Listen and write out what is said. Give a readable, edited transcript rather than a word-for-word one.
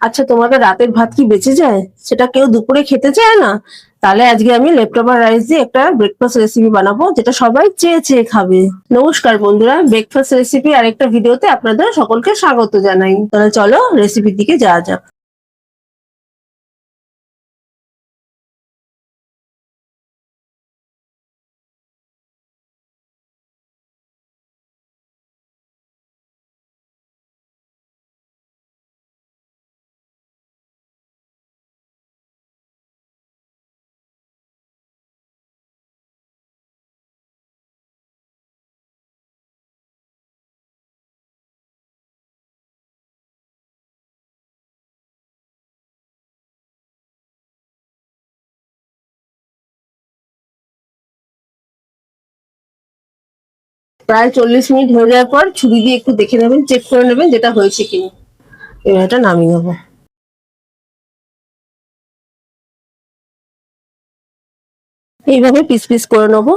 আচ্ছা, তোমাদের রাতের ভাত কি বেঁচে যায়? সেটা কেউ দুপুরে খেতে চায় না? তাহলে আজকে আমি লেফট-ওভার রাইস দিয়ে একটা ব্রেকফাস্ট রেসিপি বানাবো, যেটা সবাই চেয়ে চেয়ে খাবে। নমস্কার বন্ধুরা, ব্রেকফাস্ট রেসিপি আরেকটা ভিডিওতে আপনাদের সকলকে স্বাগত জানাই। তাহলে চলো রেসিপির দিকে যাওয়া যাক। প্রায় 40 মিনিট হয়ে যাওয়ার পর ছুরি দিয়ে একটু দেখে নেবেন, চেক করে নেবেন যেটা হয়েছে কিনা। এবার এটা নামিয়ে নেবো। এইভাবে পিস পিস করে নেবো।